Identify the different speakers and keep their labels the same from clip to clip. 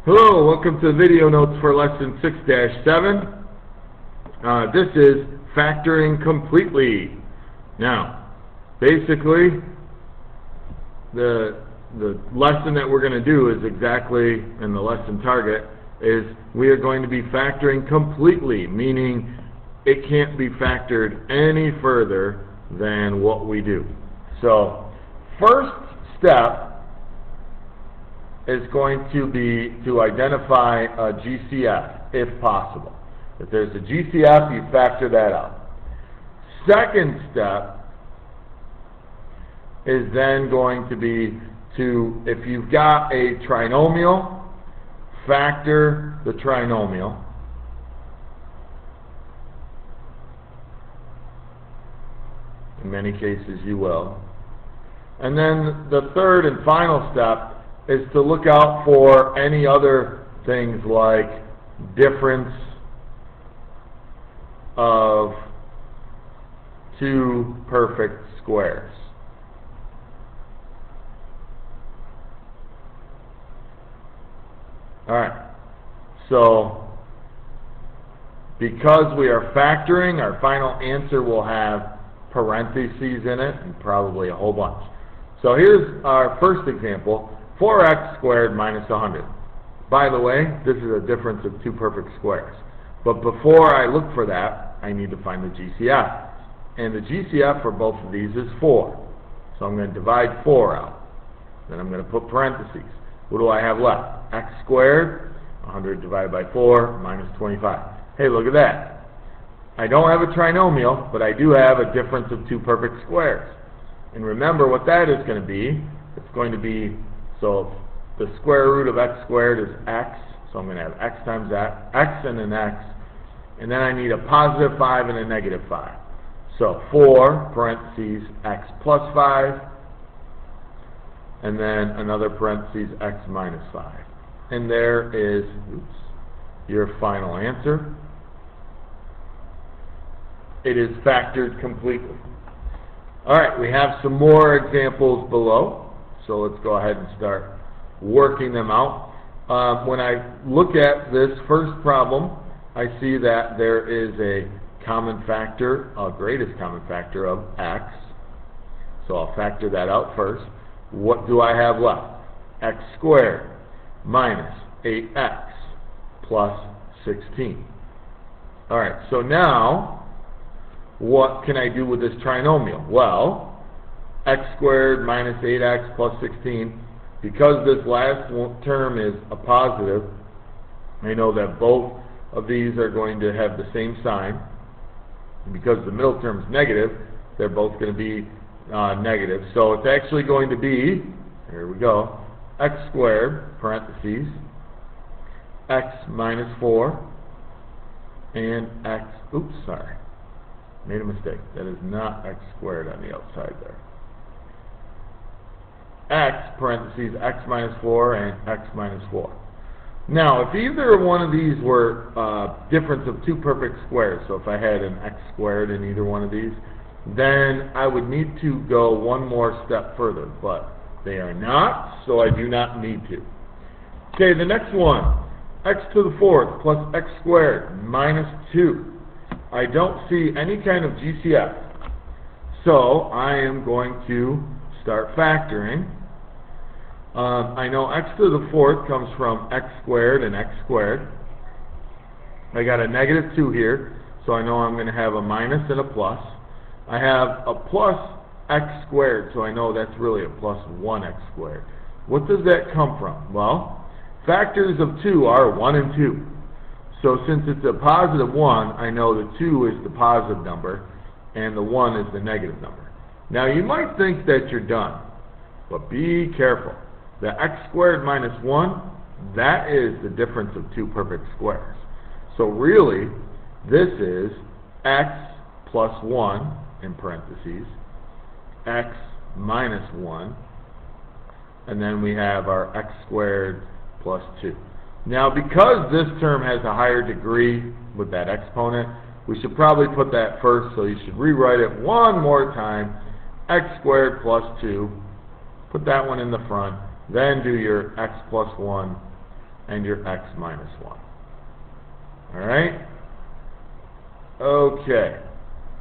Speaker 1: Hello, welcome to video notes for lesson 6-7. This is factoring completely. Now, basically, the lesson that we're going to do is exactly, and the lesson target is we are going to be factoring completely, meaning it can't be factored any further than what we do. So, first step is going to be to identify a GCF, if possible. If there's a GCF, you factor that out. Second step is then going to be to, if you've got a trinomial, factor the trinomial. In many cases you will. And then the third and final step is to look out for any other things like difference of two perfect squares. Alright, so because we are factoring, our final answer will have parentheses in it and probably a whole bunch. So here's our first example. 4x squared minus 100. By the way, this is a difference of two perfect squares. But before I look for that, I need to find the GCF. And the GCF for both of these is 4. So I'm going to divide 4 out. Then I'm going to put parentheses. What do I have left? X squared, 100 divided by 4, minus 25. Hey, look at that. I don't have a trinomial, but I do have a difference of two perfect squares. And remember what that is going to be. It's going to be, so the square root of x squared is x, so I'm going to have x times that, x and an x, and then I need a positive 5 and a negative 5. So 4, parentheses, x plus 5, and then another parentheses, x minus 5. And there is, your final answer. It is factored completely. Alright, we have some more examples below. So let's go ahead and start working them out. When I look at this first problem, I see that there is a common factor, a greatest common factor of x. So I'll factor that out first. What do I have left? X squared minus 8x plus 16. Alright, so now, what can I do with this trinomial? Well, x squared minus 8x plus 16, because this last term is a positive, I know that both of these are going to have the same sign. And because the middle term is negative, they're both going to be negative. So it's actually going to be, here we go, x squared, parentheses, x minus 4, and x, oops, sorry, made a mistake. That is not x squared on the outside there. X, parentheses, x minus 4, and x minus 4. Now, if either one of these were difference of two perfect squares, so if I had an x squared in either one of these, then I would need to go one more step further, but they are not, so I do not need to. Okay, the next one, x to the fourth plus x squared minus 2. I don't see any kind of GCF, so I am going to start factoring. I know x to the fourth comes from x squared and x squared. I got a negative 2 here, so I know I'm going to have a minus and a plus. I have a plus x squared, so I know that's really a plus 1x squared. What does that come from? Well, factors of 2 are 1 and 2. So since it's a positive 1, I know the 2 is the positive number, and the 1 is the negative number. Now you might think that you're done, but be careful. The x squared minus 1, that is the difference of two perfect squares. So really, this is x plus 1, in parentheses, x minus 1, and then we have our x squared plus 2. Now because this term has a higher degree with that exponent, we should probably put that first, so you should rewrite it one more time. X squared plus 2, put that one in the front, then do your x plus 1 and your x minus 1. Alright? Okay.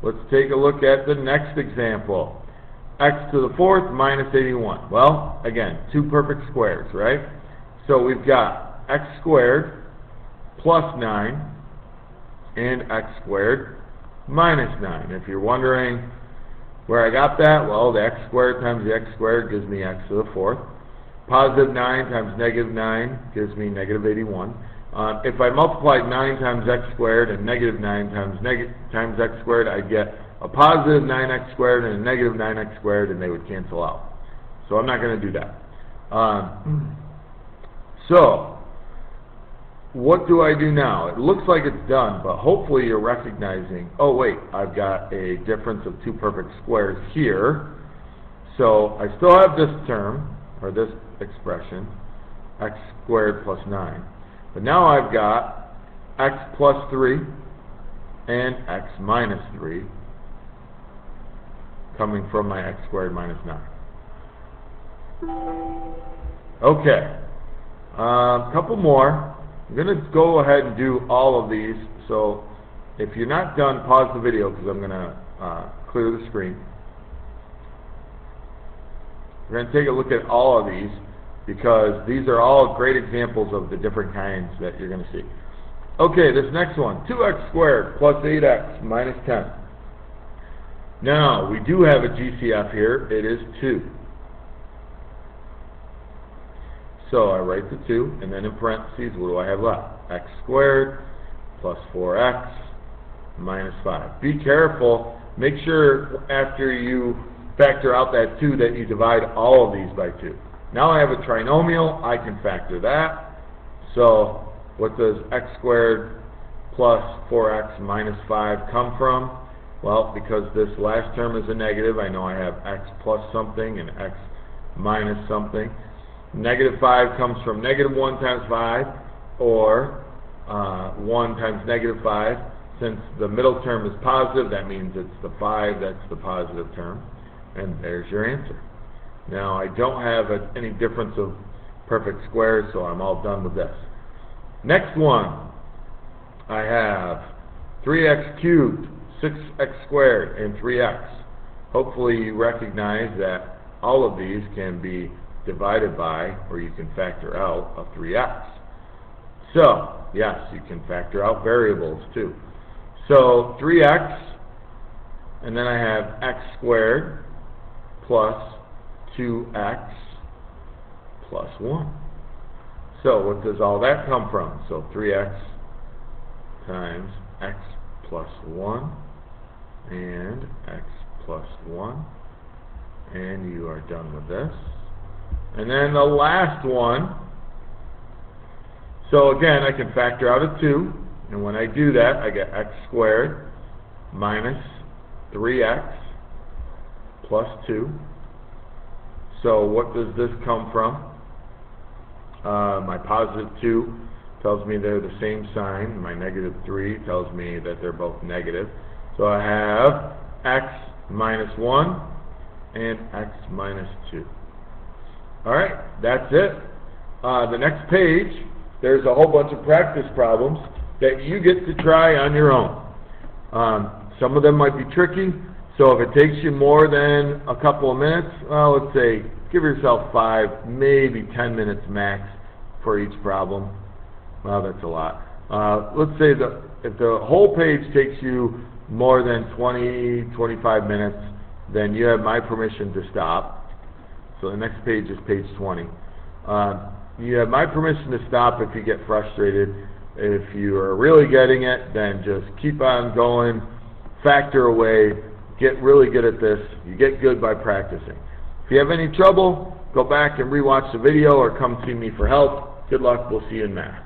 Speaker 1: Let's take a look at the next example. X to the fourth minus 81. Well, again, two perfect squares, right? So we've got x squared plus 9 and x squared minus 9. If you're wondering where I got that, well, the x squared times the x squared gives me x to the fourth. Positive 9 times negative 9 gives me negative 81. If I multiply 9 times x squared and negative 9 times x squared, I get a positive 9x squared and a negative 9x squared, and they would cancel out. So I'm not going to do that. So what do I do now? It looks like it's done, but hopefully you're recognizing, oh wait, I've got a difference of two perfect squares here. So I still have this term, or this expression, x squared plus 9. But now I've got x plus 3 and x minus 3 coming from my x squared minus 9. Okay. A couple more. I'm going to go ahead and do all of these. So if you're not done, pause the video because I'm going to clear the screen. We're going to take a look at all of these because these are all great examples of the different kinds that you're going to see. Okay, this next one, 2x squared plus 8x minus 10. Now, we do have a GCF here. It is 2. So I write the 2, and then in parentheses, what do I have left? X squared plus 4x minus 5. Be careful. Make sure after you factor out that 2 that you divide all of these by 2. Now I have a trinomial. I can factor that. So what does x squared plus 4x minus 5 come from? Well, because this last term is a negative, I know I have x plus something and x minus something. Negative 5 comes from negative 1 times 5, or 1 times negative 5. Since the middle term is positive, that means it's the 5 that's the positive term. And there's your answer. Now, I don't have any difference of perfect squares, so I'm all done with this. Next one, I have 3x cubed, 6x squared, and 3x. Hopefully you recognize that all of these can be divided by, or you can factor out, a 3x. So, yes, you can factor out variables too. So, 3x, and then I have x squared plus 2x plus 1. So, what does all that come from? So, 3x times x plus 1 and x plus 1. And you are done with this. And then the last one, so again, I can factor out a 2, and when I do that, I get x squared minus 3x plus 2. So what does this come from? My positive 2 tells me they're the same sign. My negative 3 tells me that they're both negative. So I have x minus 1 and x minus 2. Alright, that's it. The next page, there's a whole bunch of practice problems that you get to try on your own. Some of them might be tricky, so if it takes you more than a couple of minutes, well, let's say, give yourself 5, maybe 10 minutes max for each problem. Well, that's a lot. Let's say that if the whole page takes you more than 20, 25 minutes, then you have my permission to stop. So the next page is page 20. You have my permission to stop if you get frustrated. If you are really getting it, then just keep on going, factor away, get really good at this. You get good by practicing. If you have any trouble, go back and rewatch the video or come see me for help. Good luck. We'll see you in math.